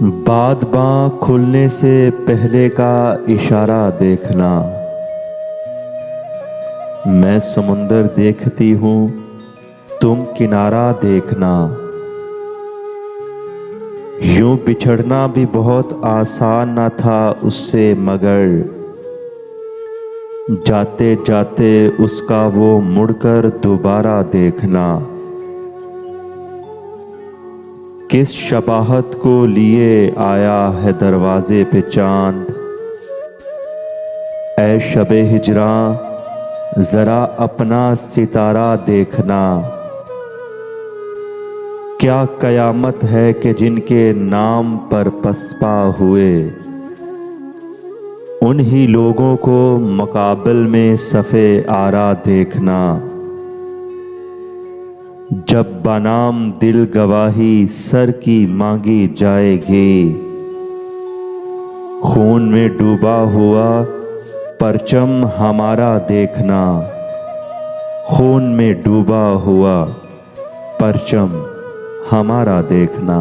बाद बाँ खुलने से पहले का इशारा देखना। मैं समुंदर देखती हूँ, तुम किनारा देखना। यूं बिछड़ना भी बहुत आसान न था उससे, मगर जाते जाते उसका वो मुड़कर दोबारा देखना। किस शबाहत को लिए आया है दरवाजे पे चांद, ऐ शबे हिजरां जरा अपना सितारा देखना। क्या कयामत है कि जिनके नाम पर पसपा हुए, उन्हीं लोगों को मुकाबल में सफ़े आरा देखना। जब बनाम दिल गवाही सर की मांगी जाएगी, खून में डूबा हुआ परचम हमारा देखना। खून में डूबा हुआ परचम हमारा देखना।